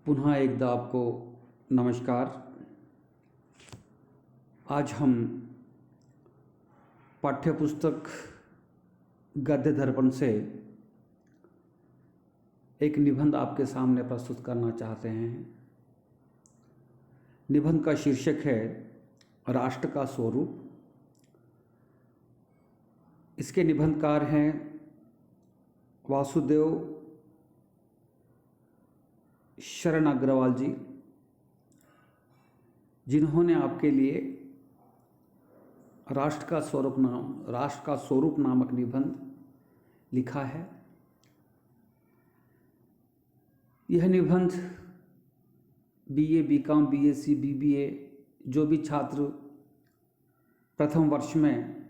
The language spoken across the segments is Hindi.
पुनः एकदा आपको नमस्कार। आज हम पाठ्यपुस्तक गद्य दर्पण से एक निबंध आपके सामने प्रस्तुत करना चाहते हैं। निबंध का शीर्षक है राष्ट्र का स्वरूप। इसके निबंधकार हैं वासुदेव शरण अग्रवाल जी, जिन्होंने आपके लिए राष्ट्र का स्वरूप नामक निबंध लिखा है। यह निबंध बीए, बीकॉम, बीएससी, बीबीए जो भी छात्र प्रथम वर्ष में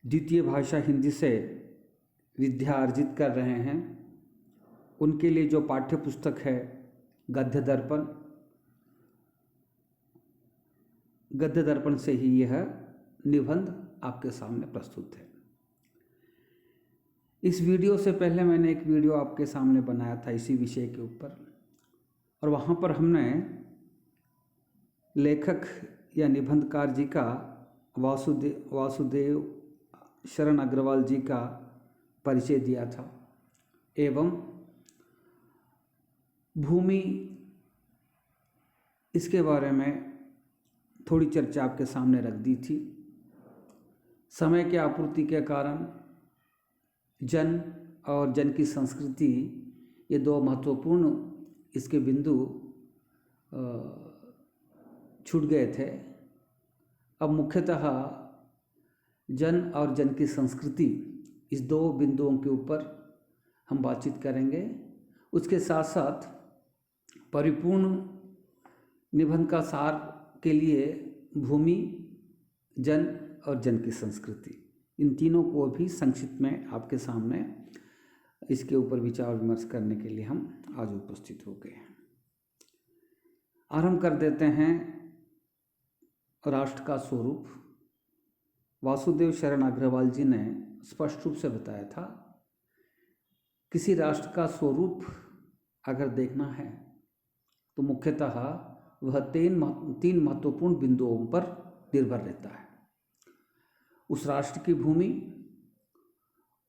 द्वितीय भाषा हिंदी से विद्या अर्जित कर रहे हैं, उनके लिए जो पाठ्य पुस्तक है गद्य दर्पण से ही यह निबंध आपके सामने प्रस्तुत है। इस वीडियो से पहले मैंने एक वीडियो आपके सामने बनाया था इसी विषय के ऊपर, और वहाँ पर हमने लेखक या निबंधकार जी का वासुदेव शरण अग्रवाल जी का परिचय दिया था एवं भूमि, इसके बारे में थोड़ी चर्चा आपके सामने रख दी थी। समय के आपूर्ति के कारण जन और जन की संस्कृति, ये दो महत्वपूर्ण इसके बिंदु छूट गए थे। अब मुख्यतः जन और जन की संस्कृति, इस दो बिंदुओं के ऊपर हम बातचीत करेंगे। उसके साथ साथ परिपूर्ण निबंध का सार के लिए भूमि, जन और जन की संस्कृति, इन तीनों को भी संक्षिप्त में आपके सामने इसके ऊपर विचार विमर्श करने के लिए हम आज उपस्थित हो गए हैं। आरंभ कर देते हैं राष्ट्र का स्वरूप। वासुदेव शरण अग्रवाल जी ने स्पष्ट रूप से बताया था, किसी राष्ट्र का स्वरूप अगर देखना है तो मुख्यतः वह तीन महत्वपूर्ण बिंदुओं पर निर्भर रहता है। उस राष्ट्र की भूमि,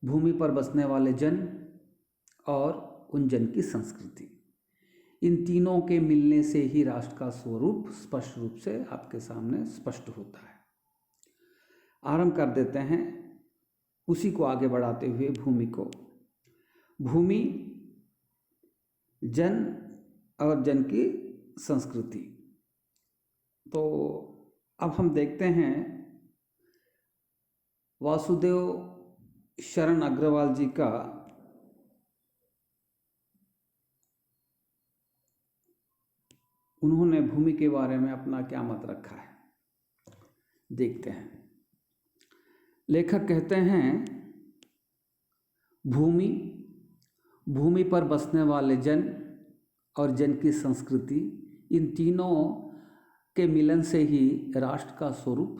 भूमि पर बसने वाले जन और उन जन की संस्कृति, इन तीनों के मिलने से ही राष्ट्र का स्वरूप स्पष्ट रूप से आपके सामने स्पष्ट होता है। आरंभ कर देते हैं उसी को आगे बढ़ाते हुए भूमि को। भूमि, जन और जन की संस्कृति। तो अब हम देखते हैं वासुदेव शरण अग्रवाल जी का उन्होंने भूमि के बारे में अपना क्या मत रखा है, देखते हैं। लेखक कहते हैं, भूमि, भूमि पर बसने वाले जन और जन की संस्कृति, इन तीनों के मिलन से ही राष्ट्र का स्वरूप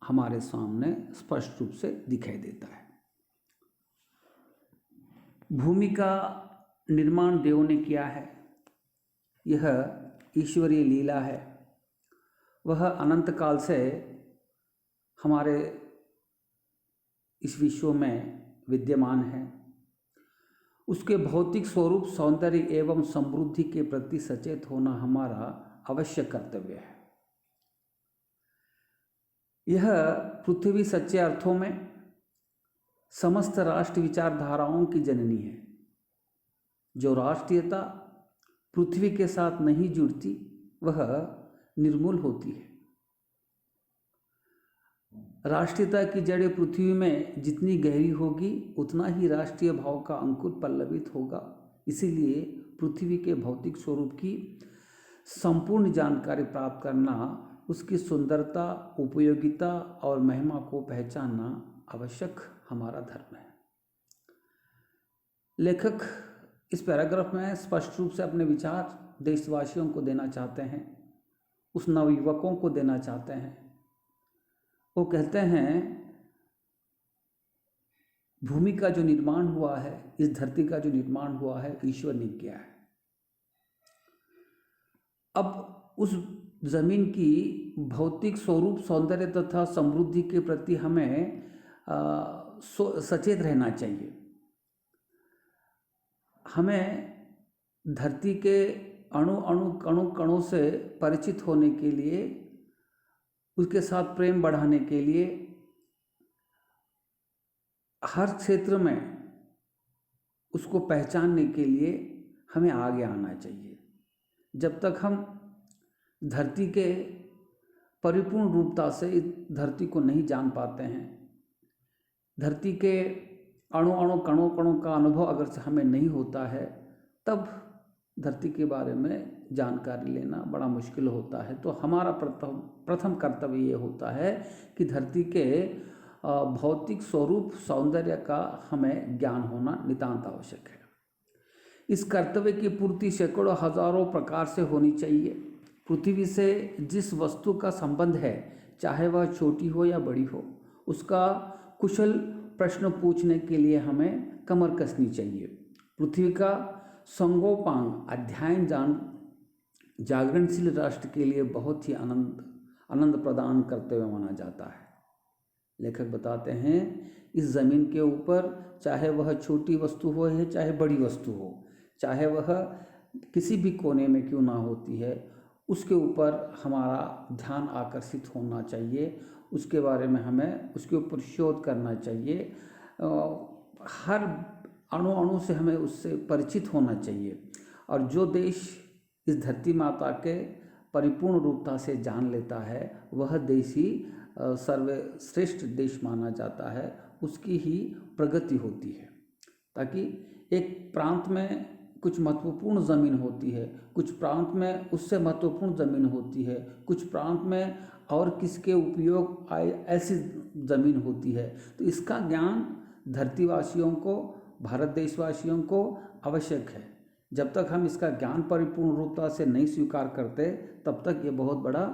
हमारे सामने स्पष्ट रूप से दिखाई देता है। भूमि का निर्माण देव ने किया है, यह ईश्वरीय लीला है। वह अनंत काल से हमारे इस विश्व में विद्यमान है। उसके भौतिक स्वरूप, सौंदर्य एवं समृद्धि के प्रति सचेत होना हमारा अवश्य कर्तव्य है। यह पृथ्वी सच्चे अर्थों में समस्त राष्ट्र विचारधाराओं की जननी है। जो राष्ट्रीयता पृथ्वी के साथ नहीं जुड़ती, वह निर्मूल होती है। राष्ट्रीयता की जड़ें पृथ्वी में जितनी गहरी होगी, उतना ही राष्ट्रीय भाव का अंकुर पल्लवित होगा। इसीलिए पृथ्वी के भौतिक स्वरूप की संपूर्ण जानकारी प्राप्त करना, उसकी सुंदरता, उपयोगिता और महिमा को पहचानना आवश्यक हमारा धर्म है। लेखक इस पैराग्राफ में स्पष्ट रूप से अपने विचार देशवासियों को देना चाहते हैं, उस नवयुवकों को देना चाहते हैं। वो कहते हैं, भूमि का जो निर्माण हुआ है, इस धरती का जो निर्माण हुआ है, ईश्वर ने किया है। अब उस जमीन की भौतिक स्वरूप, सौंदर्य तथा समृद्धि के प्रति हमें सचेत रहना चाहिए। हमें धरती के अणु अणु कणों कणों से परिचित होने के लिए, उसके साथ प्रेम बढ़ाने के लिए हर क्षेत्र में उसको पहचानने के लिए हमें आगे आना चाहिए। जब तक हम धरती के परिपूर्ण रूपता से इस धरती को नहीं जान पाते हैं, धरती के अणु अणु कणों कणों का अनुभव अगर से हमें नहीं होता है, तब धरती के बारे में जानकारी लेना बड़ा मुश्किल होता है। तो हमारा प्रथम कर्तव्य ये होता है कि धरती के भौतिक स्वरूप, सौंदर्य का हमें ज्ञान होना नितांत आवश्यक है। इस कर्तव्य की पूर्ति सैकड़ों हजारों प्रकार से होनी चाहिए। पृथ्वी से जिस वस्तु का संबंध है, चाहे वह छोटी हो या बड़ी हो, उसका कुशल प्रश्न पूछने के लिए हमें कमर कसनी चाहिए। पृथ्वी का संगोपांग अध्ययन जागरणशील राष्ट्र के लिए बहुत ही आनंद प्रदान करते हुए माना जाता है। लेखक बताते हैं, इस ज़मीन के ऊपर चाहे वह छोटी वस्तु हो या चाहे बड़ी वस्तु हो, चाहे वह किसी भी कोने में क्यों ना होती है, उसके ऊपर हमारा ध्यान आकर्षित होना चाहिए। उसके बारे में हमें उसके ऊपर शोध करना चाहिए। हर अणु अणु से हमें उससे परिचित होना चाहिए। और जो देश इस धरती माता के परिपूर्ण रूपता से जान लेता है, वह देश ही सर्वश्रेष्ठ देश माना जाता है, उसकी ही प्रगति होती है। ताकि एक प्रांत में कुछ महत्वपूर्ण ज़मीन होती है, कुछ प्रांत में उससे महत्वपूर्ण ज़मीन होती है, कुछ प्रांत में और किसके उपयोग आए ऐसी ज़मीन होती है। तो इसका ज्ञान धरतीवासियों को, भारत देशवासियों को आवश्यक है। जब तक हम इसका ज्ञान परिपूर्ण रूपता से नहीं स्वीकार करते, तब तक ये बहुत बड़ा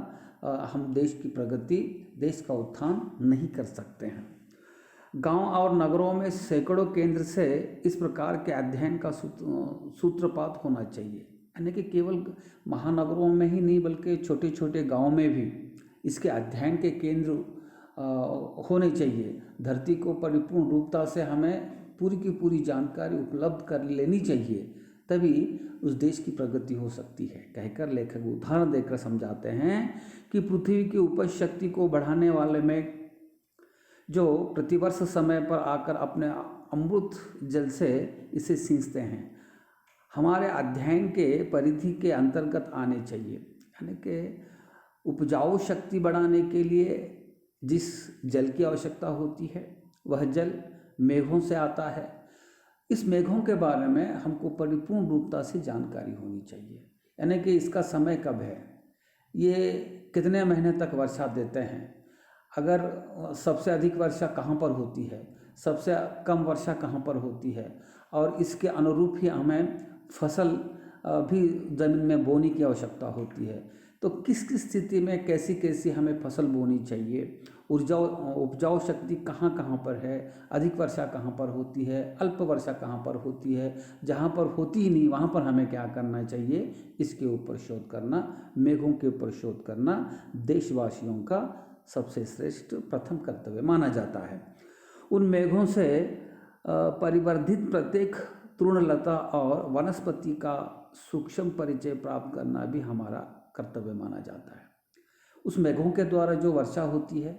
हम देश की प्रगति, देश का उत्थान नहीं कर सकते हैं। गांव और नगरों में सैकड़ों केंद्र से इस प्रकार के अध्ययन का सूत्रपात होना चाहिए। यानी कि केवल महानगरों में ही नहीं, बल्कि छोटे छोटे गांवों में भी इसके अध्ययन के केंद्र होने चाहिए। धरती को परिपूर्ण रूपता से हमें पूरी की पूरी जानकारी उपलब्ध कर लेनी चाहिए, तभी उस देश की प्रगति हो सकती है। कहकर लेखक उदाहरण देकर समझाते हैं कि पृथ्वी की उपज शक्ति को बढ़ाने वाले में जो प्रतिवर्ष समय पर आकर अपने अमृत जल से इसे सींचते हैं, हमारे अध्ययन के परिधि के अंतर्गत आने चाहिए। यानी कि उपजाऊ शक्ति बढ़ाने के लिए जिस जल की आवश्यकता होती है, वह जल मेघों से आता है। इस मेघों के बारे में हमको परिपूर्ण रूपता से जानकारी होनी चाहिए। यानी कि इसका समय कब है, ये कितने महीने तक वर्षा देते हैं, अगर सबसे अधिक वर्षा कहाँ पर होती है, सबसे कम वर्षा कहाँ पर होती है, और इसके अनुरूप ही हमें फसल भी ज़मीन में बोने की आवश्यकता होती है। तो किस किस स्थिति में कैसी कैसी हमें फसल बोनी चाहिए, उपजाऊ शक्ति कहाँ कहाँ पर है, अधिक वर्षा कहाँ पर होती है, अल्प वर्षा कहाँ पर होती है, जहाँ पर होती ही नहीं वहाँ पर हमें क्या करना चाहिए, इसके ऊपर शोध करना, मेघों के ऊपर शोध करना देशवासियों का सबसे श्रेष्ठ प्रथम कर्तव्य माना जाता है। उन मेघों से परिवर्धित प्रत्येक तृणलता और वनस्पति का सूक्ष्म परिचय प्राप्त करना भी हमारा कर्तव्य माना जाता है। उस मेघों के द्वारा जो वर्षा होती है,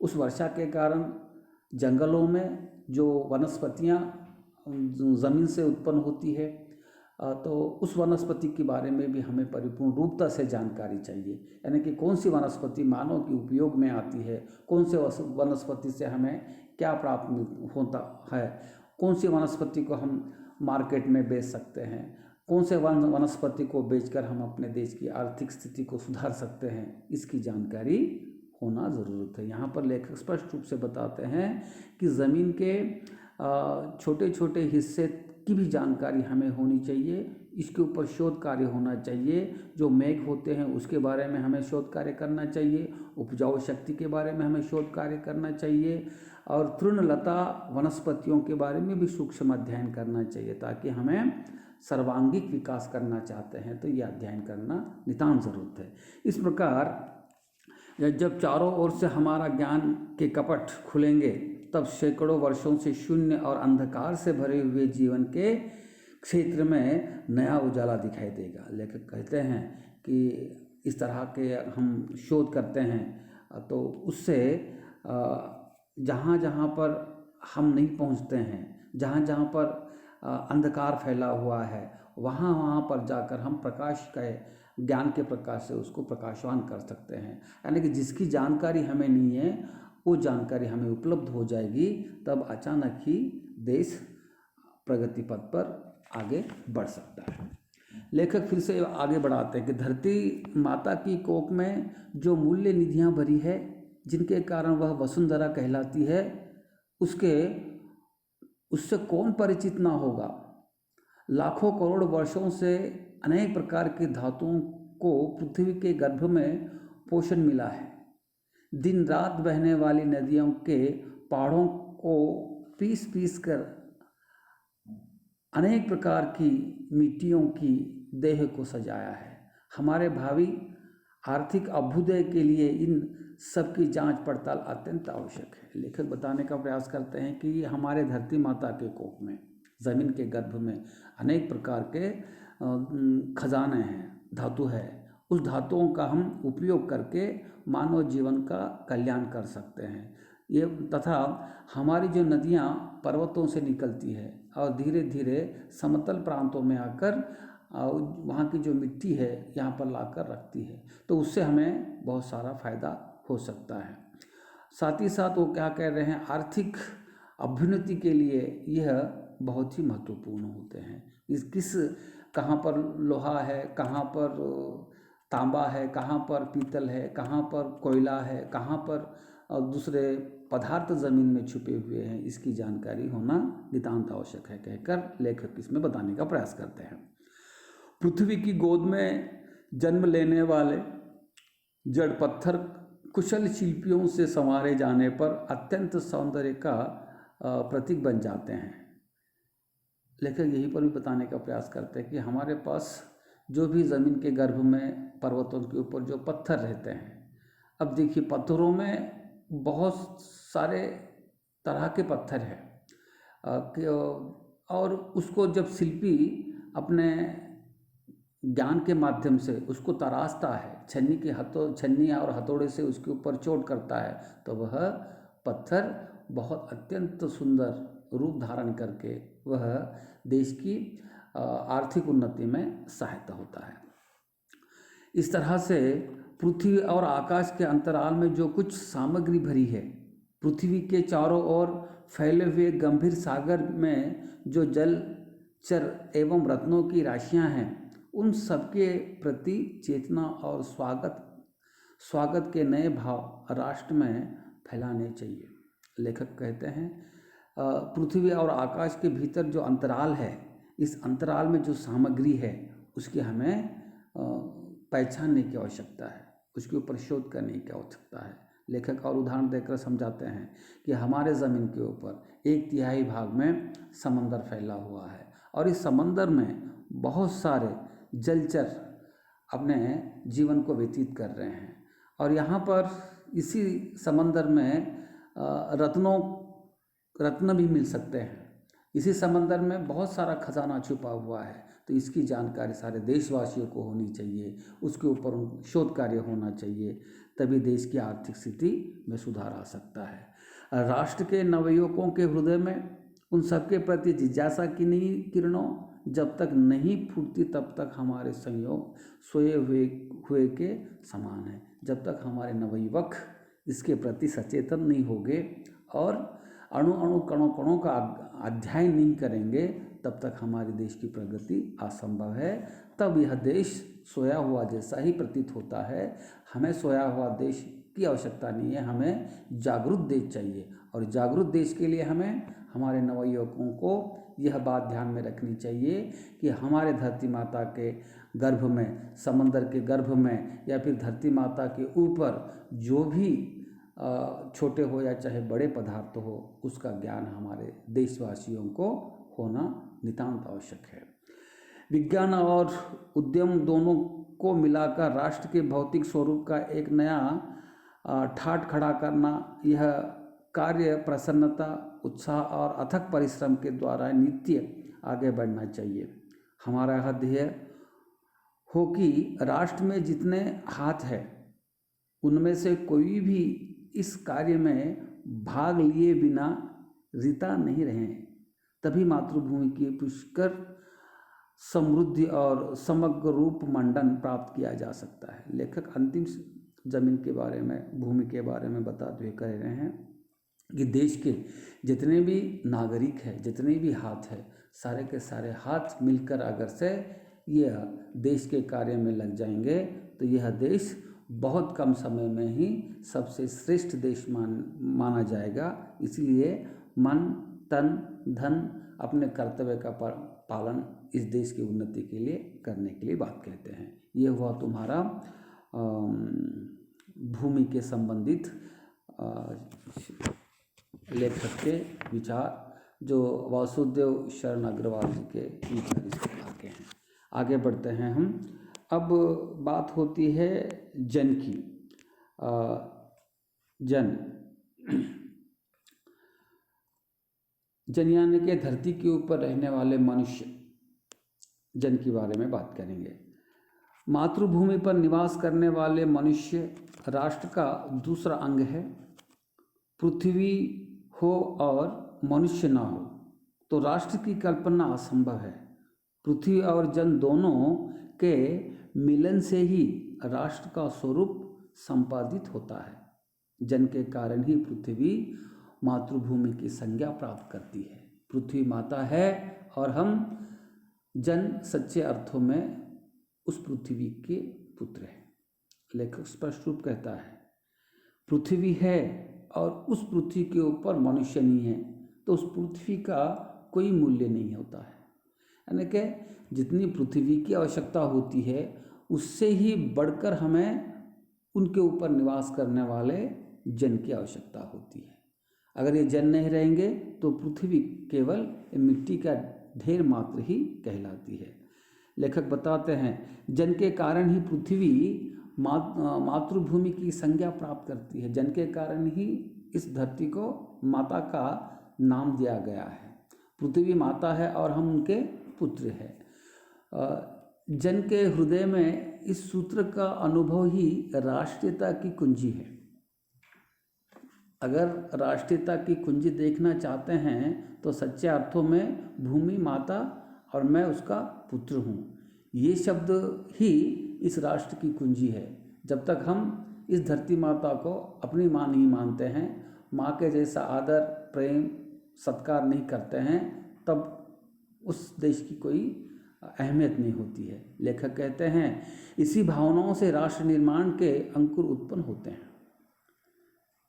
उस वर्षा के कारण जंगलों में जो वनस्पतियाँ ज़मीन से उत्पन्न होती है, तो उस वनस्पति के बारे में भी हमें परिपूर्ण रूपता से जानकारी चाहिए। यानी कि कौन सी वनस्पति मानव के उपयोग में आती है, कौन से वनस्पति से हमें क्या प्राप्त होता है, कौन सी वनस्पति को हम मार्केट में बेच सकते हैं, कौन से वनस्पति को बेचकर हम अपने देश की आर्थिक स्थिति को सुधार सकते हैं, इसकी जानकारी होना ज़रूरत है। यहाँ पर लेखक स्पष्ट रूप से बताते हैं कि ज़मीन के छोटे छोटे हिस्से की भी जानकारी हमें होनी चाहिए। इसके ऊपर शोध कार्य होना चाहिए। जो मेघ होते हैं उसके बारे में हमें शोध कार्य करना चाहिए। उपजाऊ शक्ति के बारे में हमें शोध कार्य करना चाहिए और तृणलता वनस्पतियों के बारे में भी सूक्ष्म अध्ययन करना चाहिए, ताकि हमें सर्वांगीण विकास करना चाहते हैं तो ये अध्ययन करना नितांत ज़रूरत है। इस प्रकार जब चारों ओर से हमारा ज्ञान के कपट खुलेंगे तब सैकड़ों वर्षों से शून्य और अंधकार से भरे हुए जीवन के क्षेत्र में नया उजाला दिखाई देगा। लेखक कहते हैं कि इस तरह के हम शोध करते हैं तो उससे जहाँ जहाँ पर हम नहीं पहुँचते हैं, जहाँ जहाँ पर अंधकार फैला हुआ है, वहाँ वहाँ पर जाकर हम प्रकाश के ज्ञान के प्रकाश से उसको प्रकाशवान कर सकते हैं। यानी कि जिसकी जानकारी हमें नहीं है वो जानकारी हमें उपलब्ध हो जाएगी, तब अचानक ही देश प्रगति पथ पर आगे बढ़ सकता है। लेखक फिर से आगे बढ़ाते हैं कि धरती माता की कोख में जो मूल्य निधियाँ भरी है, जिनके कारण वह वसुंधरा कहलाती है, उससे कौन परिचित ना होगा। लाखों करोड़ वर्षों से अनेक प्रकार की धातुओं को पृथ्वी के गर्भ में पोषण मिला है। दिन रात बहने वाली नदियों के पहाड़ों को पीस पीस कर अनेक प्रकार की मिट्टियों की देह को सजाया है। हमारे भावी आर्थिक अभ्युदय के लिए इन सब की जांच पड़ताल अत्यंत आवश्यक है। लेखक बताने का प्रयास करते हैं कि हमारे धरती माता के कोख में, ज़मीन के गर्भ में अनेक प्रकार के खजाने हैं, धातु है। उस धातुओं का हम उपयोग करके मानव जीवन का कल्याण कर सकते हैं। ये तथा हमारी जो नदियाँ पर्वतों से निकलती है और धीरे धीरे समतल प्रांतों में आकर वहाँ की जो मिट्टी है यहाँ पर लाकर रखती है, तो उससे हमें बहुत सारा फायदा हो सकता है। साथ ही साथ वो क्या कह रहे हैं, आर्थिक अभ्युन्नति के लिए यह बहुत ही महत्वपूर्ण होते हैं। किस कहाँ पर लोहा है, कहाँ पर तांबा है, कहाँ पर पीतल है, कहाँ पर कोयला है, कहाँ पर दूसरे पदार्थ ज़मीन में छुपे हुए हैं, इसकी जानकारी होना नितांत आवश्यक है, कहकर लेखक इसमें बताने का प्रयास करते हैं। पृथ्वी की गोद में जन्म लेने वाले जड़ पत्थर कुशल शिल्पियों से संवारे जाने पर अत्यंत सौंदर्य का प्रतीक बन जाते हैं। लेखक यहीं पर भी बताने का प्रयास करते हैं कि हमारे पास जो भी ज़मीन के गर्भ में पर्वतों के ऊपर जो पत्थर रहते हैं, अब देखिए पत्थरों में बहुत सारे तरह के पत्थर हैं और उसको जब शिल्पी अपने ज्ञान के माध्यम से उसको तराशता है, छन्नी और हथौड़े से उसके ऊपर चोट करता है, तो वह पत्थर बहुत अत्यंत सुंदर रूप धारण करके वह देश की आर्थिक उन्नति में सहायता होता है। इस तरह से पृथ्वी और आकाश के अंतराल में जो कुछ सामग्री भरी है, पृथ्वी के चारों ओर फैले हुए गंभीर सागर में जो जलचर एवं रत्नों की राशियां हैं, उन सबके प्रति चेतना और स्वागत के नए भाव राष्ट्र में फैलाने चाहिए। लेखक कहते हैं पृथ्वी और आकाश के भीतर जो अंतराल है, इस अंतराल में जो सामग्री है उसकी हमें पहचानने की आवश्यकता है, उसके ऊपर शोध करने की आवश्यकता है। लेखक और उदाहरण देकर समझाते हैं कि हमारे ज़मीन के ऊपर 1/3 भाग में समंदर फैला हुआ है और इस समंदर में बहुत सारे जलचर अपने जीवन को व्यतीत कर रहे हैं और यहाँ पर इसी समंदर में रत्न भी मिल सकते हैं। इसी समंदर में बहुत सारा खजाना छुपा हुआ है, तो इसकी जानकारी सारे देशवासियों को होनी चाहिए, उसके ऊपर शोध कार्य होना चाहिए, तभी देश की आर्थिक स्थिति में सुधार आ सकता है। राष्ट्र के नवयुवकों के हृदय में उन सबके प्रति जिज्ञासा की नई किरणों जब तक नहीं फूटती तब तक हमारे संयोग सोए हुए के समान है। जब तक हमारे नवयुवक इसके प्रति सचेतन नहीं होंगे और अणु अणु कणों कणों का अध्ययन नहीं करेंगे, तब तक हमारे देश की प्रगति असंभव है। तब यह देश सोया हुआ जैसा ही प्रतीत होता है। हमें सोया हुआ देश की आवश्यकता नहीं है, हमें जागरूक देश चाहिए और जागरूक देश के लिए हमें हमारे नवयुवकों को यह बात ध्यान में रखनी चाहिए कि हमारे धरती माता के गर्भ में, समंदर के गर्भ में या फिर धरती माता के ऊपर जो भी छोटे हो या चाहे बड़े पदार्थ हो, उसका ज्ञान हमारे देशवासियों को होना नितांत आवश्यक है। विज्ञान और उद्यम दोनों को मिलाकर राष्ट्र के भौतिक स्वरूप का एक नया ठाट खड़ा करना, यह कार्य प्रसन्नता, उत्साह और अथक परिश्रम के द्वारा नित्य आगे बढ़ना चाहिए। हमारा यह ध्येय हो कि राष्ट्र में जितने हाथ हैं उनमें से कोई भी इस कार्य में भाग लिए बिना रीता नहीं रहे, तभी मातृभूमि की पुष्कर समृद्धि और समग्र रूप मंडन प्राप्त किया जा सकता है। लेखक अंतिम जमीन के बारे में, भूमि के बारे में बताते हुए कह रहे हैं कि देश के जितने भी नागरिक हैं, जितने भी हाथ हैं, सारे के सारे हाथ मिलकर अगर से यह देश के कार्य में लग जाएंगे तो यह देश बहुत कम समय में ही सबसे श्रेष्ठ देश माना जाएगा। इसलिए मन, तन, धन अपने कर्तव्य का पालन इस देश की उन्नति के लिए करने के लिए बात कहते हैं। ये हुआ तुम्हारा भूमि के संबंधित लेखक के विचार, जो वासुदेव शरण अग्रवाल जी के विचार इस प्रकार के हैं। आगे बढ़ते हैं हम। अब बात होती है जन की। जन यानी कि धरती के ऊपर रहने वाले मनुष्य, जन के बारे में बात करेंगे। मातृभूमि पर निवास करने वाले मनुष्य राष्ट्र का दूसरा अंग है। पृथ्वी हो और मनुष्य ना हो तो राष्ट्र की कल्पना असंभव है। पृथ्वी और जन दोनों के मिलन से ही राष्ट्र का स्वरूप संपादित होता है। जन के कारण ही पृथ्वी मातृभूमि की संज्ञा प्राप्त करती है। पृथ्वी माता है और हम जन सच्चे अर्थों में उस पृथ्वी के पुत्र हैं। लेखक स्पष्ट रूप कहता है, पृथ्वी है और उस पृथ्वी के ऊपर मनुष्य नहीं है तो उस पृथ्वी का कोई मूल्य नहीं होता है। यानी कि जितनी पृथ्वी की आवश्यकता होती है उससे ही बढ़कर हमें उनके ऊपर निवास करने वाले जन की आवश्यकता होती है। अगर ये जन नहीं रहेंगे तो पृथ्वी केवल मिट्टी का ढेर मात्र ही कहलाती है। लेखक बताते हैं, जन के कारण ही पृथ्वी मातृभूमि की संज्ञा प्राप्त करती है। जन के कारण ही इस धरती को माता का नाम दिया गया है। पृथ्वी माता है और हम उनके पुत्र हैं। जन के हृदय में इस सूत्र का अनुभव ही राष्ट्रीयता की कुंजी है। अगर राष्ट्रीयता की कुंजी देखना चाहते हैं तो सच्चे अर्थों में भूमि माता और मैं उसका पुत्र हूँ, ये शब्द ही इस राष्ट्र की कुंजी है। जब तक हम इस धरती माता को अपनी माँ नहीं मानते हैं, माँ के जैसा आदर, प्रेम, सत्कार नहीं करते हैं, तब उस देश की कोई अहमियत नहीं होती है। लेखक कहते हैं, इसी भावनाओं से राष्ट्र निर्माण के अंकुर उत्पन्न होते हैं।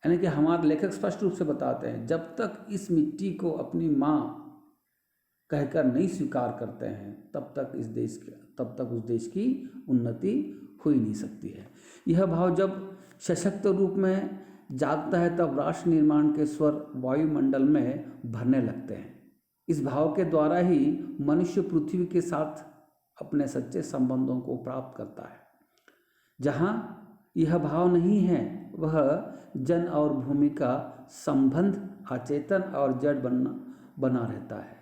यानी कि हमारे लेखक स्पष्ट रूप से बताते हैं, जब तक इस मिट्टी को अपनी माँ कहकर नहीं स्वीकार करते हैं तब तक उस देश की उन्नति हो ही नहीं सकती है। यह भाव जब सशक्त रूप में जागता है तब राष्ट्र निर्माण के स्वर वायुमंडल में भरने लगते हैं। इस भाव के द्वारा ही मनुष्य पृथ्वी के साथ अपने सच्चे संबंधों को प्राप्त करता है। जहाँ यह भाव नहीं है वह जन और भूमि का संबंध अचेतन और जड़ बना रहता है।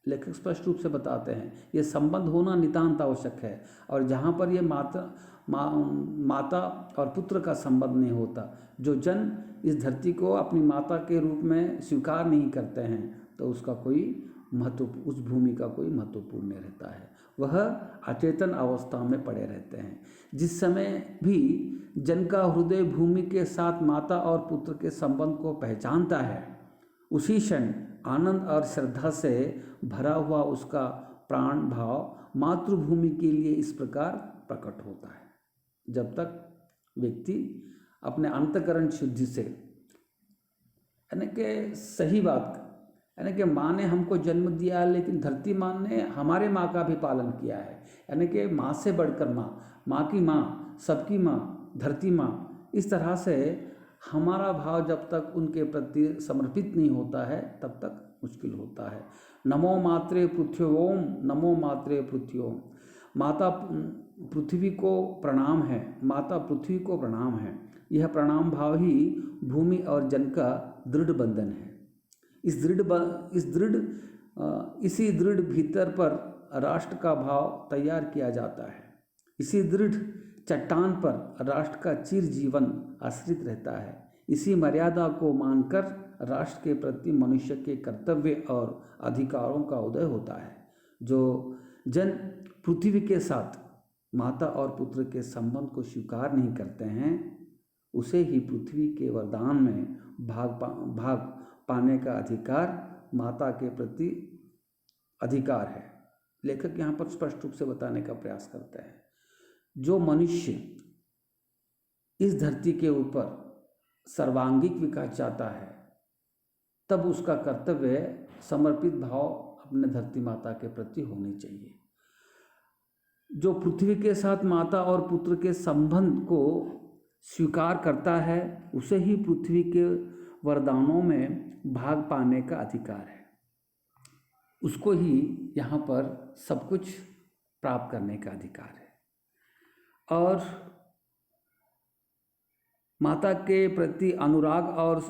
लेखक स्पष्ट रूप से बताते हैं, यह संबंध होना नितांत आवश्यक है। और जहाँ पर यह माता और पुत्र का संबंध नहीं होता, जो जन इस धरती को अपनी माता के रूप में स्वीकार नहीं करते हैं तो उसका कोई महत्व, उस भूमि का कोई महत्वपूर्ण नहीं रहता है। वह अचेतन अवस्था में पड़े रहते हैं। जिस समय भी जन का हृदय भूमि के साथ माता और पुत्र के संबंध को पहचानता है, उसी क्षण आनंद और श्रद्धा से भरा हुआ उसका प्राण भाव मातृभूमि के लिए इस प्रकार प्रकट होता है। जब तक व्यक्ति अपने अंतःकरण शुद्धि से, यानी कि सही बात यानी कि माँ ने हमको जन्म दिया है, लेकिन धरती माँ ने हमारे माँ का भी पालन किया है। यानी कि माँ से बढ़कर माँ, माँ की माँ, सबकी माँ, धरती माँ। इस तरह से हमारा भाव जब तक उनके प्रति समर्पित नहीं होता है तब तक मुश्किल होता है। नमो मात्रे पृथ्व्योम, नमो मात्रे पृथ्व्योम। माता पृथ्वी को प्रणाम है, माता पृथ्वी को प्रणाम है। यह प्रणाम भाव ही भूमि और जन का दृढ़ बंधन है। इसी दृढ़ भीतर पर राष्ट्र का भाव तैयार किया जाता है। इसी दृढ़ चट्टान पर राष्ट्र का चिर जीवन आश्रित रहता है। इसी मर्यादा को मानकर राष्ट्र के प्रति मनुष्य के कर्तव्य और अधिकारों का उदय होता है। जो जन पृथ्वी के साथ माता और पुत्र के संबंध को स्वीकार नहीं करते हैं, उसे ही पृथ्वी के वरदान में भाग पाने का अधिकार माता के प्रति अधिकार है। लेखक यहाँ पर स्पष्ट रूप से बताने का प्रयास करते हैं, जो मनुष्य इस धरती के ऊपर सर्वांगीण विकास चाहता है, तब उसका कर्तव्य समर्पित भाव अपने धरती माता के प्रति होनी चाहिए। जो पृथ्वी के साथ माता और पुत्र के संबंध को स्वीकार करता है, उसे ही पृथ्वी के वरदानों में भाग पाने का अधिकार है। उसको ही यहाँ पर सब कुछ प्राप्त करने का अधिकार है। और माता के प्रति अनुराग और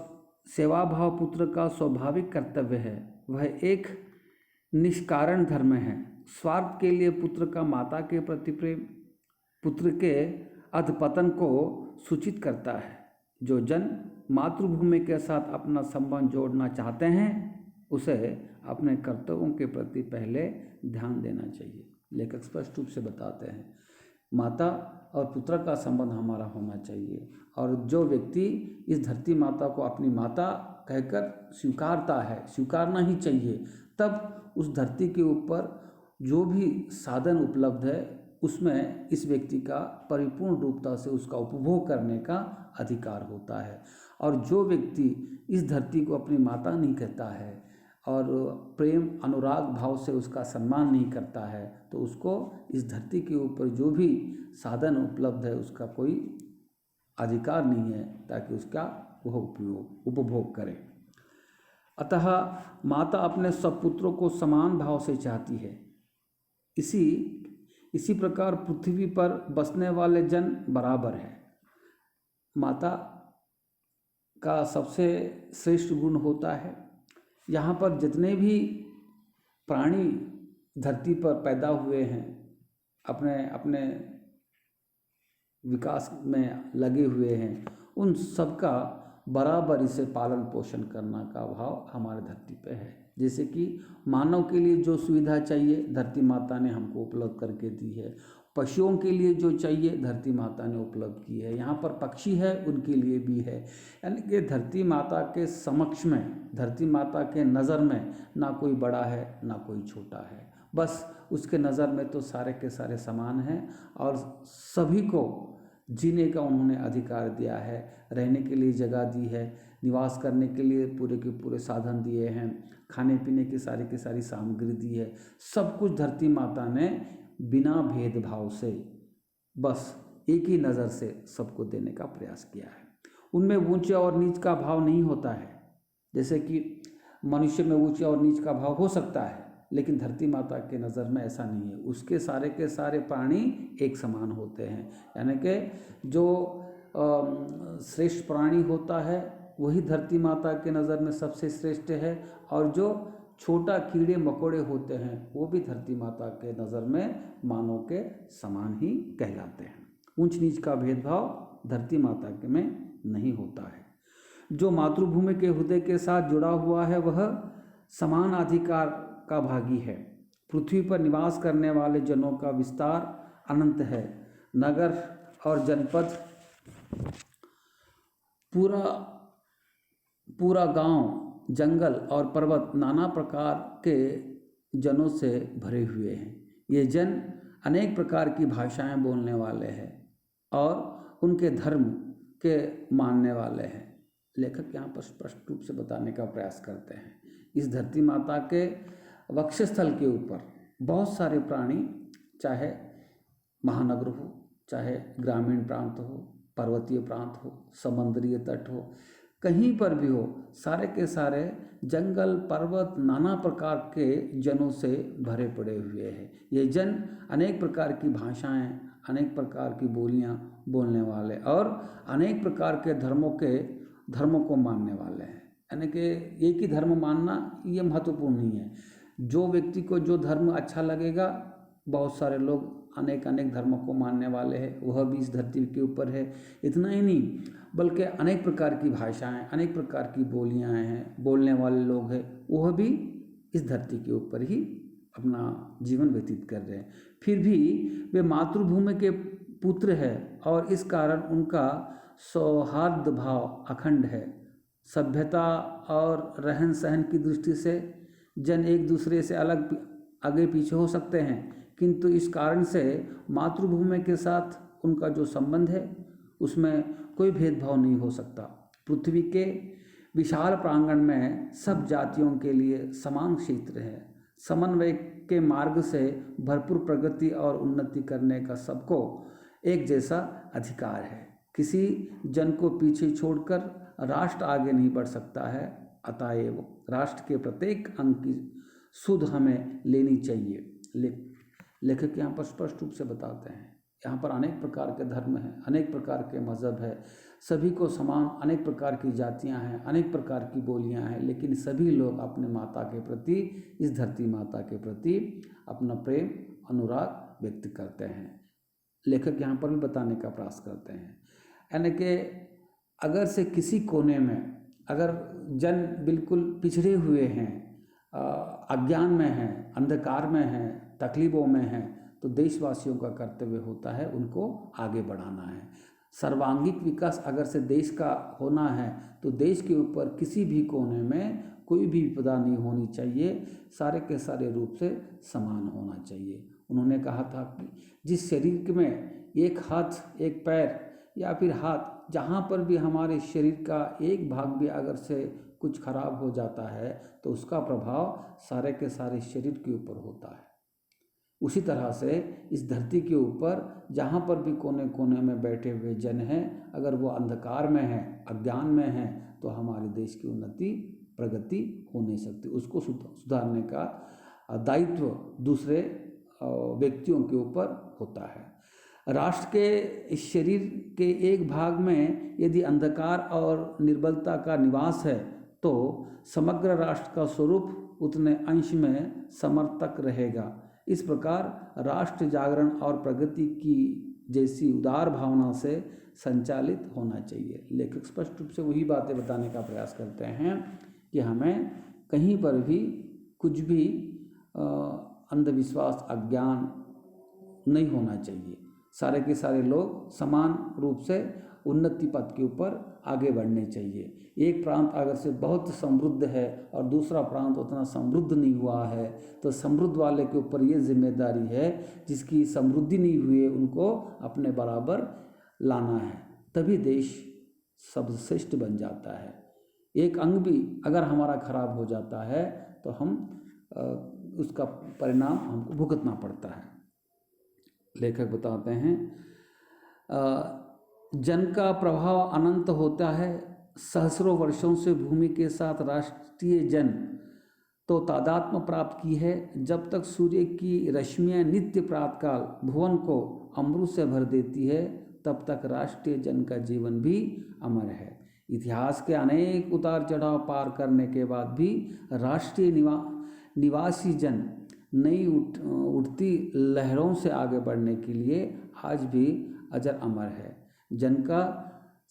सेवा भाव पुत्र का स्वाभाविक कर्तव्य है। वह एक निष्कारण धर्म है। स्वार्थ के लिए पुत्र का माता के प्रति प्रेम पुत्र के अधपतन को सूचित करता है। जो जन मातृभूमि के साथ अपना संबंध जोड़ना चाहते हैं, उसे अपने कर्तव्यों के प्रति पहले ध्यान देना चाहिए। लेखक स्पष्ट रूप से बताते हैं, माता और पुत्र का संबंध हमारा होना चाहिए। और जो व्यक्ति इस धरती माता को अपनी माता कहकर स्वीकारता है, स्वीकारना ही चाहिए, तब उस धरती के ऊपर जो भी साधन उपलब्ध है उसमें इस व्यक्ति का परिपूर्ण रूपता से उसका उपभोग करने का अधिकार होता है। और जो व्यक्ति इस धरती को अपनी माता नहीं कहता है और प्रेम अनुराग भाव से उसका सम्मान नहीं करता है, तो उसको इस धरती के ऊपर जो भी साधन उपलब्ध है उसका कोई अधिकार नहीं है ताकि उसका वह उपभोग करे। अतः माता अपने सब पुत्रों को समान भाव से चाहती है। इसी प्रकार पृथ्वी पर बसने वाले जन बराबर है। माता का सबसे श्रेष्ठ गुण होता है, यहाँ पर जितने भी प्राणी धरती पर पैदा हुए हैं, अपने अपने विकास में लगे हुए हैं, उन सबका बराबरी से पालन पोषण करना का भाव हमारे धरती पे है। जैसे कि मानव के लिए जो सुविधा चाहिए धरती माता ने हमको उपलब्ध करके दी है, पशुओं के लिए जो चाहिए धरती माता ने उपलब्ध की है, यहाँ पर पक्षी है उनके लिए भी है। यानी कि धरती माता के समक्ष में, धरती माता के नज़र में ना कोई बड़ा है ना कोई छोटा है, बस उसके नज़र में तो सारे के सारे समान हैं और सभी को जीने का उन्होंने अधिकार दिया है, रहने के लिए जगह दी है, निवास करने के लिए पूरे के पूरे साधन दिए हैं, खाने पीने की सारी सामग्री दी है। सब कुछ धरती माता ने बिना भेदभाव से बस एक ही नज़र से सबको देने का प्रयास किया है। उनमें ऊंचे और नीच का भाव नहीं होता है। जैसे कि मनुष्य में ऊंचे और नीच का भाव हो सकता है, लेकिन धरती माता के नज़र में ऐसा नहीं है। उसके सारे के सारे प्राणी एक समान होते हैं। यानी कि जो श्रेष्ठ प्राणी होता है वही धरती माता के नज़र में सबसे श्रेष्ठ है, और जो छोटा कीड़े मकोड़े होते हैं वो भी धरती माता के नज़र में मानव के समान ही कहलाते हैं। ऊंच नीच का भेदभाव धरती माता के में नहीं होता है। जो मातृभूमि के हृदय के साथ जुड़ा हुआ है वह समान अधिकार का भागी है। पृथ्वी पर निवास करने वाले जनों का विस्तार अनंत है। नगर और जनपद, पूरा गांव, जंगल और पर्वत नाना प्रकार के जनों से भरे हुए हैं। ये जन अनेक प्रकार की भाषाएं बोलने वाले हैं और उनके धर्म के मानने वाले हैं। लेखक यहाँ पर स्पष्ट रूप से बताने का प्रयास करते हैं इस धरती माता के वक्षस्थल के ऊपर बहुत सारे प्राणी, चाहे महानगर हो, चाहे ग्रामीण प्रांत हो, पर्वतीय प्रांत हो, समुद्रीय तट हो, कहीं पर भी हो, सारे के सारे जंगल पर्वत नाना प्रकार के जनों से भरे पड़े हुए हैं। ये जन अनेक प्रकार की भाषाएं, अनेक प्रकार की बोलियां बोलने वाले और अनेक प्रकार के धर्मों को मानने वाले हैं। यानी कि एक ही धर्म मानना ये महत्वपूर्ण नहीं है। जो व्यक्ति को जो धर्म अच्छा लगेगा, बहुत सारे लोग अनेक धर्मों को मानने वाले हैं, वह भी इस धरती के ऊपर है। इतना ही नहीं, बल्कि अनेक प्रकार की भाषाएं, अनेक प्रकार की बोलियां हैं, बोलने वाले लोग हैं, वह भी इस धरती के ऊपर ही अपना जीवन व्यतीत कर रहे हैं। फिर भी वे मातृभूमि के पुत्र हैं और इस कारण उनका सौहार्द भाव अखंड है। सभ्यता और रहन सहन की दृष्टि से जन एक दूसरे से अलग आगे पीछे हो सकते हैं, किंतु इस कारण से मातृभूमि के साथ उनका जो संबंध है उसमें कोई भेदभाव नहीं हो सकता। पृथ्वी के विशाल प्रांगण में सब जातियों के लिए समान क्षेत्र है। समन्वय के मार्ग से भरपूर प्रगति और उन्नति करने का सबको एक जैसा अधिकार है। किसी जन को पीछे छोड़कर राष्ट्र आगे नहीं बढ़ सकता है। अतएव राष्ट्र के प्रत्येक अंग की सुध हमें लेनी चाहिए। लेखक यहाँ पर स्पष्ट रूप से बताते हैं, यहाँ पर अनेक प्रकार के धर्म हैं, अनेक प्रकार के मज़हब है, सभी को समान अनेक प्रकार की जातियाँ हैं, अनेक प्रकार की बोलियाँ हैं, लेकिन सभी लोग अपने माता के प्रति, इस धरती माता के प्रति अपना प्रेम अनुराग व्यक्त करते हैं। लेखक यहाँ पर भी बताने का प्रयास करते हैं, यानी कि अगर से किसी कोने में अगर जन बिल्कुल पिछड़े हुए हैं, अज्ञान में हैं, अंधकार में हैं, तकलीफ़ों में हैं, तो देशवासियों का कर्तव्य होता है उनको आगे बढ़ाना है। सर्वांगीण विकास अगर से देश का होना है तो देश के ऊपर किसी भी कोने में कोई भी विपदा नहीं होनी चाहिए, सारे के सारे रूप से समान होना चाहिए। उन्होंने कहा था कि जिस शरीर में एक हाथ, एक पैर या फिर हाथ, जहाँ पर भी हमारे शरीर का एक भाग भी अगर से कुछ खराब हो जाता है तो उसका प्रभाव सारे के सारे शरीर के ऊपर होता है। उसी तरह से इस धरती के ऊपर जहाँ पर भी कोने कोने में बैठे हुए जन हैं, अगर वो अंधकार में हैं, अज्ञान में हैं, तो हमारे देश की उन्नति प्रगति हो नहीं सकती। उसको सुधारने का दायित्व दूसरे व्यक्तियों के ऊपर होता है। राष्ट्र के इस शरीर के एक भाग में यदि अंधकार और निर्बलता का निवास है तो समग्र राष्ट्र का स्वरूप उतने अंश में समर्थक रहेगा। इस प्रकार राष्ट्र जागरण और प्रगति की जैसी उदार भावना से संचालित होना चाहिए। लेखक स्पष्ट रूप से वही बातें बताने का प्रयास करते हैं कि हमें कहीं पर भी कुछ भी अंधविश्वास, अज्ञान नहीं होना चाहिए। सारे के सारे लोग समान रूप से उन्नति पथ के ऊपर आगे बढ़ने चाहिए। एक प्रांत अगर से बहुत समृद्ध है और दूसरा प्रांत उतना समृद्ध नहीं हुआ है तो समृद्ध वाले के ऊपर ये जिम्मेदारी है जिसकी समृद्धि नहीं हुई है उनको अपने बराबर लाना है, तभी देश सर्वश्रेष्ठ बन जाता है। एक अंग भी अगर हमारा खराब हो जाता है तो हम उसका परिणाम हमको भुगतना पड़ता है। लेखक बताते हैं, जन का प्रभाव अनंत होता है। सहस्रों वर्षों से भूमि के साथ राष्ट्रीय जन तो तादात्म्य प्राप्त की है। जब तक सूर्य की रश्मियाँ नित्य प्रातःकाल भुवन को अमृत से भर देती है, तब तक राष्ट्रीय जन का जीवन भी अमर है। इतिहास के अनेक उतार चढ़ाव पार करने के बाद भी राष्ट्रीय निवासी जन नई उठती लहरों से आगे बढ़ने के लिए आज भी अजर अमर है। जन का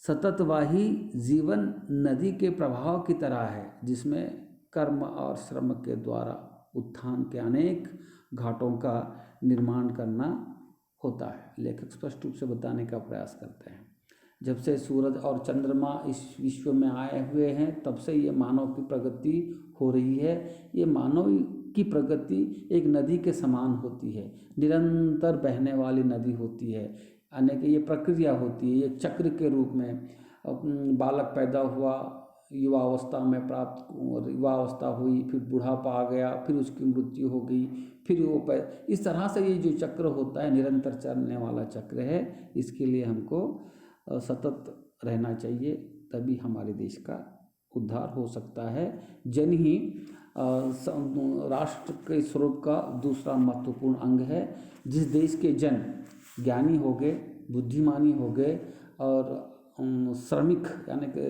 सततवाही जीवन नदी के प्रभाव की तरह है, जिसमें कर्म और श्रम के द्वारा उत्थान के अनेक घाटों का निर्माण करना होता है। लेखक स्पष्ट रूप से बताने का प्रयास करते हैं, जब से सूरज और चंद्रमा इस विश्व में आए हुए हैं तब से ये मानव की प्रगति हो रही है। ये मानव की प्रगति एक नदी के समान होती है, निरंतर बहने वाली नदी होती है, यानी कि ये प्रक्रिया होती है। ये चक्र के रूप में बालक पैदा हुआ, युवावस्था में प्राप्त और युवावस्था हुई, फिर बुढ़ापा आ गया, फिर उसकी मृत्यु हो गई, फिर वो इस तरह से ये जो चक्र होता है निरंतर चलने वाला चक्र है। इसके लिए हमको सतत रहना चाहिए, तभी हमारे देश का उद्धार हो सकता है। जन ही राष्ट्र के स्वरूप का दूसरा महत्वपूर्ण अंग है। जिस देश के जन ज्ञानी हो गए, बुद्धिमानी हो गए और श्रमिक यानी कि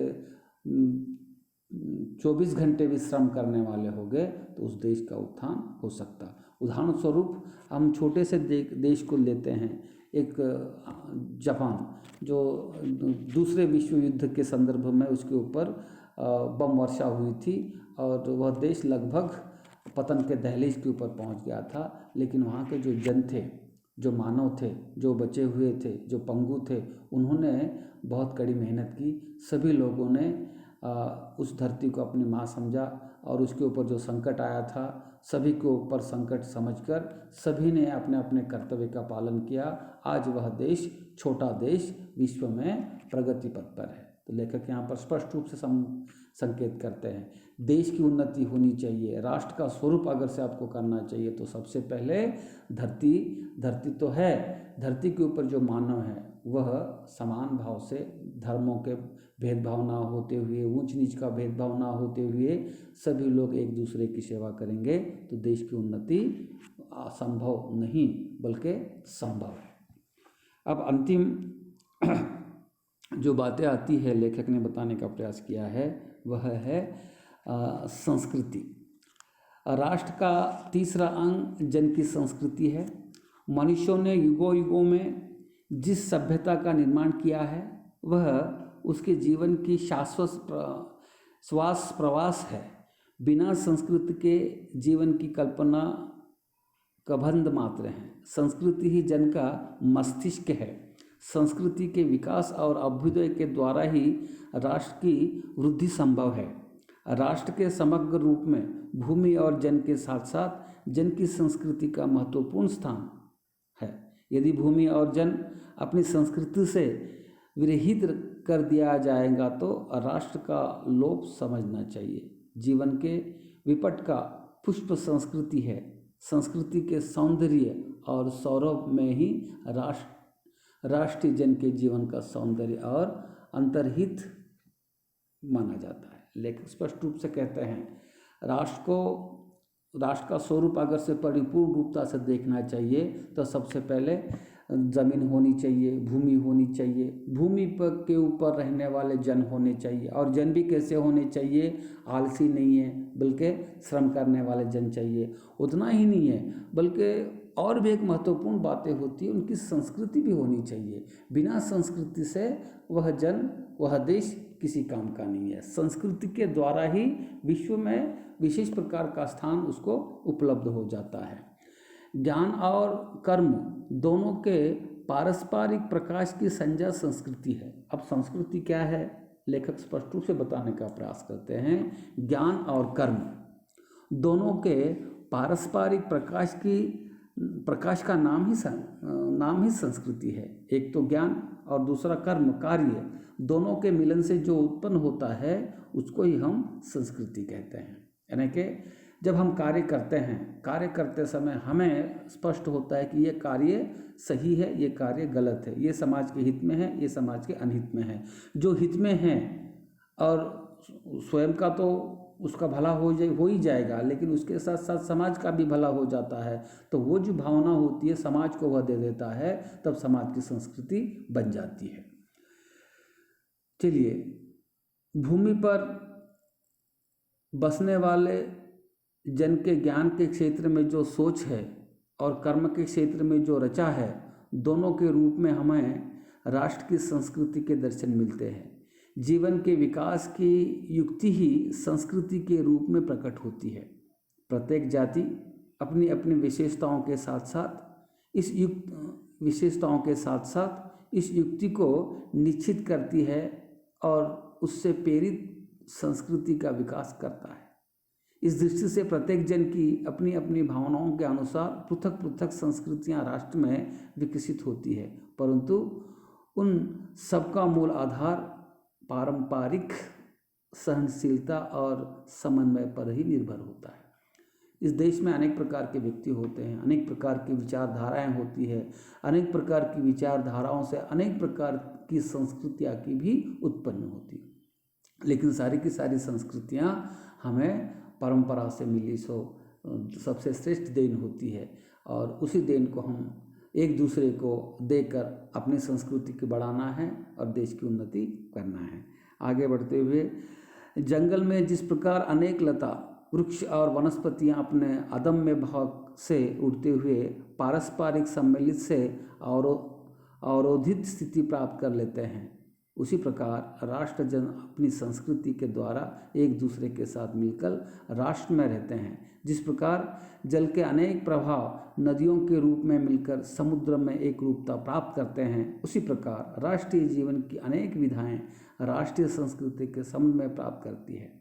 24 घंटे भी श्रम करने वाले हो गए, तो उस देश का उत्थान हो सकता। उदाहरण स्वरूप हम छोटे से देश को लेते हैं, एक जापान, जो दूसरे विश्व युद्ध के संदर्भ में उसके ऊपर बम वर्षा हुई थी और वह देश लगभग पतन के दहलीज के ऊपर पहुंच गया था। लेकिन वहाँ के जो जन थे, जो मानव थे, जो बचे हुए थे, जो पंगु थे, उन्होंने बहुत कड़ी मेहनत की। सभी लोगों ने उस धरती को अपनी माँ समझा और उसके ऊपर जो संकट आया था, सभी के ऊपर संकट समझकर सभी ने अपने अपने कर्तव्य का पालन किया। आज वह देश, छोटा देश, विश्व में प्रगति पथ पर है। तो लेखक यहाँ पर स्पष्ट रूप से संकेत करते हैं, देश की उन्नति होनी चाहिए, राष्ट्र का स्वरूप अगर से आपको करना चाहिए तो सबसे पहले धरती तो है, धरती के ऊपर जो मानव है वह समान भाव से, धर्मों के भेदभाव ना होते हुए, ऊंच नीच का भेदभाव ना होते हुए सभी लोग एक दूसरे की सेवा करेंगे तो देश की उन्नति असंभव नहीं बल्कि संभव है। अब अंतिम जो बातें आती है, लेखक ने बताने का प्रयास किया है, वह है संस्कृति। राष्ट्र का तीसरा अंग जन की संस्कृति है। मनुष्यों ने युगों युगों में जिस सभ्यता का निर्माण किया है वह उसके जीवन की शाश्वत श्वास प्रवास है। बिना संस्कृति के जीवन की कल्पना कबंध मात्र है। संस्कृति ही जन का मस्तिष्क है। संस्कृति के विकास और अभ्युदय के द्वारा ही राष्ट्र की वृद्धि संभव है। राष्ट्र के समग्र रूप में भूमि और जन के साथ साथ जन की संस्कृति का महत्वपूर्ण स्थान है। यदि भूमि और जन अपनी संस्कृति से विरहित कर दिया जाएगा तो राष्ट्र का लोप समझना चाहिए। जीवन के विपट का पुष्प संस्कृति है। संस्कृति के सौंदर्य और सौरभ में ही राष्ट्रीय जन के जीवन का सौंदर्य और अंतर्हित माना जाता है। लेकिन स्पष्ट रूप से कहते हैं, राष्ट्र का स्वरूप अगर से परिपूर्ण रूपता से देखना चाहिए तो सबसे पहले ज़मीन होनी चाहिए, भूमि होनी चाहिए, भूमि पर के ऊपर रहने वाले जन होने चाहिए। और जन भी कैसे होने चाहिए? आलसी नहीं है बल्कि श्रम करने वाले जन चाहिए। उतना ही नहीं है बल्कि और भी एक महत्वपूर्ण बातें होती है, उनकी संस्कृति भी होनी चाहिए। बिना संस्कृति से वह जन, वह देश किसी काम का नहीं है। संस्कृति के द्वारा ही विश्व में विशेष प्रकार का स्थान उसको उपलब्ध हो जाता है। ज्ञान और कर्म दोनों के पारस्परिक प्रकाश की संज्ञा संस्कृति है। अब संस्कृति क्या है? लेखक स्पष्ट रूप से बताने का प्रयास करते हैं। ज्ञान और कर्म दोनों के पारस्परिक प्रकाश का नाम ही संस्कृति है। एक तो ज्ञान और दूसरा कर्म, कार्य, दोनों के मिलन से जो उत्पन्न होता है उसको ही हम संस्कृति कहते हैं। यानी कि जब हम कार्य करते हैं, कार्य करते समय हमें स्पष्ट होता है कि ये कार्य सही है, ये कार्य गलत है, ये समाज के हित में है, ये समाज के अनहित में है। जो हित में है और स्वयं का तो उसका भला हो ही जाएगा, लेकिन उसके साथ साथ समाज का भी भला हो जाता है, तो वो जो भावना होती है समाज को वह दे देता है, तब समाज की संस्कृति बन जाती है। चलिए, भूमि पर बसने वाले जन के ज्ञान के क्षेत्र में जो सोच है और कर्म के क्षेत्र में जो रचा है, दोनों के रूप में हमें राष्ट्र की संस्कृति के दर्शन मिलते हैं। जीवन के विकास की युक्ति ही संस्कृति के रूप में प्रकट होती है। प्रत्येक जाति अपनी अपनी विशेषताओं के साथ साथ इस युक्ति को निश्चित करती है और उससे प्रेरित संस्कृति का विकास करता है। इस दृष्टि से प्रत्येक जन की अपनी अपनी भावनाओं के अनुसार पृथक पृथक संस्कृतियां राष्ट्र में विकसित होती है, परंतु उन सबका मूल आधार पारंपरिक सहनशीलता और समन्वय पर ही निर्भर होता है। इस देश में अनेक प्रकार के व्यक्ति होते हैं, अनेक प्रकार की विचारधाराएं होती है, अनेक प्रकार की विचारधाराओं से अनेक प्रकार की संस्कृतियाँ की भी उत्पन्न होती है। लेकिन सारी की सारी संस्कृतियाँ हमें परंपरा से मिली सो सबसे श्रेष्ठ देन होती है, और उसी देन को हम एक दूसरे को देकर अपनी संस्कृति को बढ़ाना है और देश की उन्नति करना है। आगे बढ़ते हुए, जंगल में जिस प्रकार अनेक लता वृक्ष और वनस्पतियाँ अपने अदम्य भाव से उड़ते हुए पारस्परिक सम्मिलित से अवरोधित स्थिति प्राप्त कर लेते हैं, उसी प्रकार राष्ट्रजन अपनी संस्कृति के द्वारा एक दूसरे के साथ मिलकर राष्ट्र में रहते हैं। जिस प्रकार जल के अनेक प्रभाव नदियों के रूप में मिलकर समुद्र में एक रूपता प्राप्त करते हैं, उसी प्रकार राष्ट्रीय जीवन की अनेक विधाएं राष्ट्रीय संस्कृति के समन्वय प्राप्त करती है।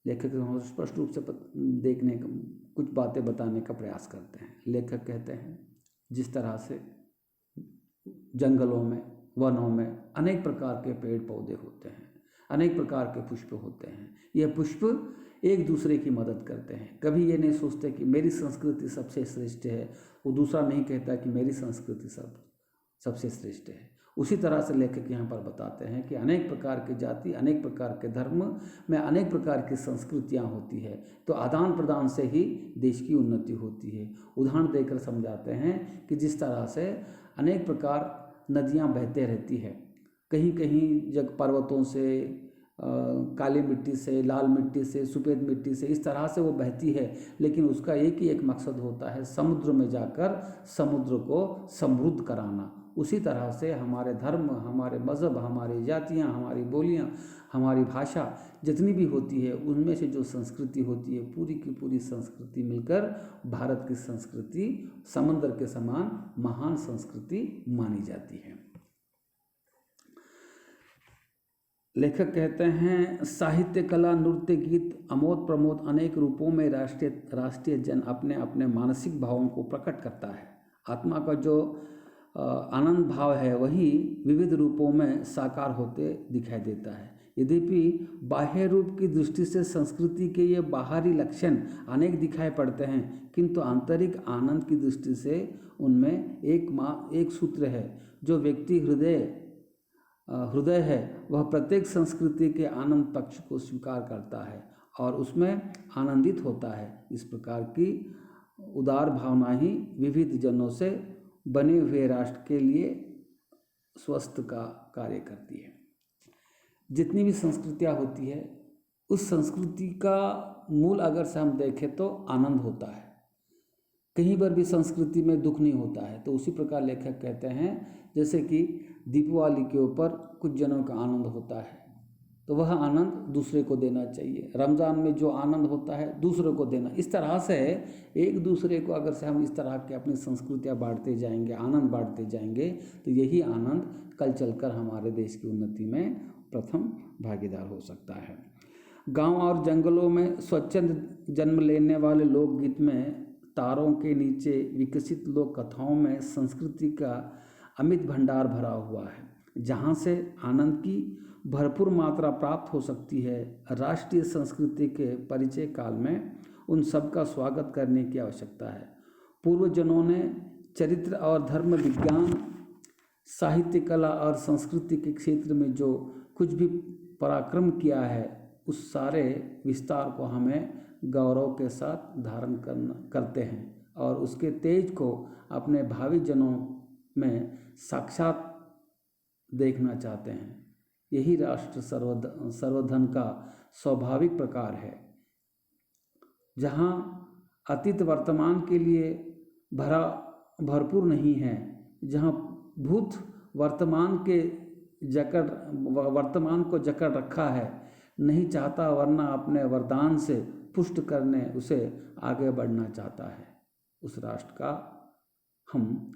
लेखक स्पष्ट रूप से देखने का कुछ बातें बताने का प्रयास करते हैं। लेखक कहते हैं, जिस तरह से जंगलों में, वनों में अनेक प्रकार के पेड़ पौधे होते हैं, अनेक प्रकार के पुष्प होते हैं, यह पुष्प एक दूसरे की मदद करते हैं। कभी ये नहीं सोचते कि मेरी संस्कृति सबसे श्रेष्ठ है, वो दूसरा नहीं कहता कि मेरी संस्कृति सबसे श्रेष्ठ है। उसी तरह से लेखक यहाँ पर बताते हैं कि अनेक प्रकार की जाति, अनेक प्रकार के धर्म में अनेक प्रकार की संस्कृतियाँ होती है, तो आदान प्रदान से ही देश की उन्नति होती है। उदाहरण देकर समझाते हैं कि जिस तरह से अनेक प्रकार नदियाँ बहते रहती है, कहीं कहीं जग पर्वतों से, काली मिट्टी से, लाल मिट्टी से, सफ़ेद मिट्टी से, इस तरह से वो बहती है, लेकिन उसका एक ही एक मकसद होता है, समुद्र में जाकर समुद्र को समृद्ध कराना। उसी तरह से हमारे धर्म, हमारे मज़हब, हमारी जातियाँ, हमारी बोलियाँ, हमारी भाषा जितनी भी होती है, उनमें से जो संस्कृति होती है, पूरी की पूरी संस्कृति मिलकर भारत की संस्कृति समंदर के समान महान संस्कृति मानी जाती है। लेखक कहते हैं, साहित्य, कला, नृत्य, गीत, अमोद प्रमोद अनेक रूपों में राष्ट्रीय जन अपने अपने मानसिक भावों को प्रकट करता है। आत्मा का जो आनंद भाव है वही विविध रूपों में साकार होते दिखाई देता है। यद्यपि बाह्य रूप की दृष्टि से संस्कृति के ये बाहरी लक्षण अनेक दिखाई पड़ते हैं, किंतु आंतरिक आनंद की दृष्टि से उनमें एक सूत्र है। जो व्यक्ति हृदय है वह प्रत्येक संस्कृति के आनंद पक्ष को स्वीकार करता है और उसमें आनंदित होता है। इस प्रकार की उदार भावना ही विविध जनों से बने हुए राष्ट्र के लिए स्वस्थ का कार्य करती है। जितनी भी संस्कृतियाँ होती है, उस संस्कृति का मूल अगर से हम देखें तो आनंद होता है, कहीं पर भी संस्कृति में दुख नहीं होता है। तो उसी प्रकार लेखक कहते हैं, जैसे कि दीपावली के ऊपर कुछ जनों का आनंद होता है, तो वह आनंद दूसरे को देना चाहिए। रमज़ान में जो आनंद होता है दूसरे को देना। इस तरह से एक दूसरे को अगर से हम इस तरह की अपनी संस्कृतियाँ बांटते जाएंगे, आनंद बांटते जाएंगे, तो यही आनंद कल चलकर हमारे देश की उन्नति में प्रथम भागीदार हो सकता है। गांव और जंगलों में स्वच्छंद जन्म लेने वाले लोकगीत में, तारों के नीचे विकसित लोक कथाओं में संस्कृति का अमित भंडार भरा हुआ है, जहाँ से आनंद की भरपूर मात्रा प्राप्त हो सकती है। राष्ट्रीय संस्कृति के परिचय काल में उन सब का स्वागत करने की आवश्यकता है। पूर्वजनों ने चरित्र और धर्म, विज्ञान, साहित्य, कला और संस्कृति के क्षेत्र में जो कुछ भी पराक्रम किया है, उस सारे विस्तार को हमें गौरव के साथ धारण करते हैं और उसके तेज को अपने भावी जनों में साक्षात देखना चाहते हैं। यही राष्ट्र सर्वधन का स्वाभाविक प्रकार है, जहाँ अतीत वर्तमान के लिए भरपूर नहीं है, जहाँ भूत वर्तमान को जकड़ रखा है, नहीं चाहता, वरना अपने वरदान से पुष्ट करने उसे आगे बढ़ना चाहता है। उस राष्ट्र का हम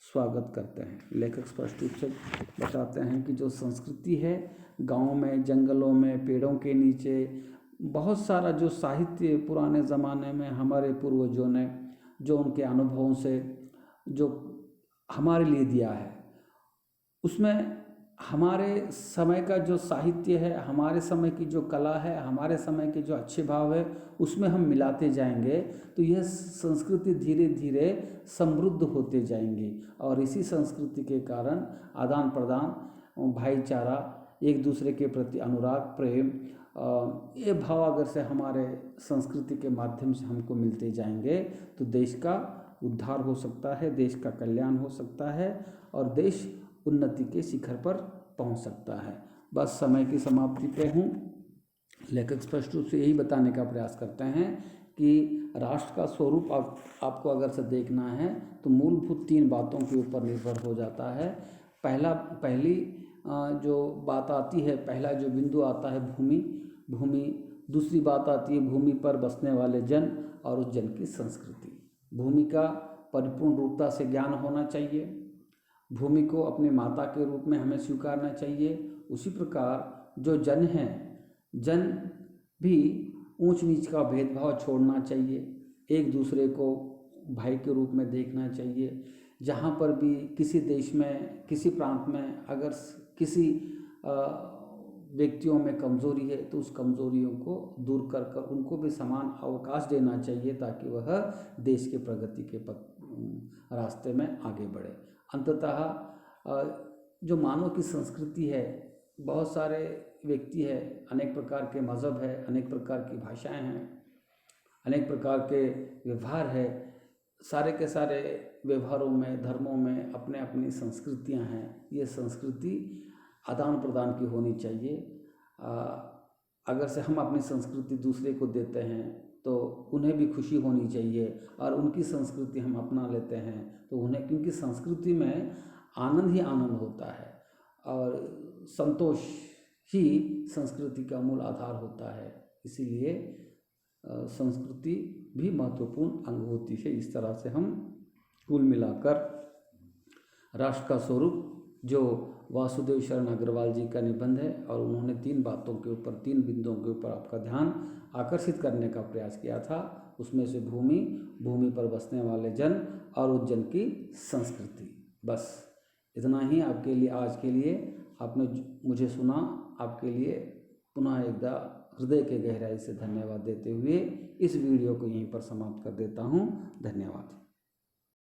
स्वागत करते हैं। लेखक स्पष्ट रूप से बताते हैं कि जो संस्कृति है, गाँव में, जंगलों में, पेड़ों के नीचे बहुत सारा जो साहित्य पुराने ज़माने में हमारे पूर्वजों ने जो उनके अनुभवों से जो हमारे लिए दिया है, उसमें हमारे समय का जो साहित्य है, हमारे समय की जो कला है, हमारे समय के जो अच्छे भाव है, उसमें हम मिलाते जाएंगे तो यह संस्कृति धीरे धीरे समृद्ध होते जाएंगी। और इसी संस्कृति के कारण आदान प्रदान, भाईचारा, एक दूसरे के प्रति अनुराग, प्रेम, ये भाव अगर से हमारे संस्कृति के माध्यम से हमको मिलते जाएंगे तो देश का उद्धार हो सकता है, देश का कल्याण हो सकता है और देश उन्नति के शिखर पर पहुंच सकता है। बस समय की समाप्ति पे हूँ। लेखक स्पष्ट रूप से यही बताने का प्रयास करते हैं कि राष्ट्र का स्वरूप आपको अगर से देखना है तो मूलभूत 3 बातों के ऊपर निर्भर हो जाता है। पहली जो बात आती है, पहला जो बिंदु आता है भूमि। दूसरी बात आती है भूमि पर बसने वाले जन और उस जन की संस्कृति। भूमि का परिपूर्ण रूपता से ज्ञान होना चाहिए, भूमि को अपने माता के रूप में हमें स्वीकारना चाहिए। उसी प्रकार जो जन हैं, जन भी ऊंच नीच का भेदभाव छोड़ना चाहिए, एक दूसरे को भाई के रूप में देखना चाहिए। जहाँ पर भी किसी देश में, किसी प्रांत में अगर किसी व्यक्तियों में कमज़ोरी है तो उस कमज़ोरियों को दूर कर उनको भी समान अवकाश देना चाहिए ताकि वह देश के प्रगति के रास्ते में आगे बढ़े। अंततः जो मानव की संस्कृति है, बहुत सारे व्यक्ति है, अनेक प्रकार के मज़हब है, अनेक प्रकार की भाषाएं हैं, अनेक प्रकार के व्यवहार है। सारे के सारे व्यवहारों में, धर्मों में अपने अपनी संस्कृतियां हैं। ये संस्कृति आदान प्रदान की होनी चाहिए। अगर से हम अपनी संस्कृति दूसरे को देते हैं तो उन्हें भी खुशी होनी चाहिए और उनकी संस्कृति हम अपना लेते हैं तो उन्हें, क्योंकि संस्कृति में आनंद ही आनंद होता है और संतोष ही संस्कृति का मूल आधार होता है। इसीलिए संस्कृति भी महत्वपूर्ण अंग होती है। इस तरह से हम कुल मिलाकर राष्ट्र का स्वरूप, जो वासुदेव शरण अग्रवाल जी का निबंध है और उन्होंने 3 बातों के ऊपर, 3 बिंदुओं के ऊपर आपका ध्यान आकर्षित करने का प्रयास किया था, उसमें से भूमि पर बसने वाले जन और उस जन की संस्कृति। बस इतना ही आपके लिए, आज के लिए। आपने मुझे सुना, आपके लिए पुनः एक हृदय के गहराई से धन्यवाद देते हुए इस वीडियो को यहीं पर समाप्त कर देता हूँ। धन्यवाद।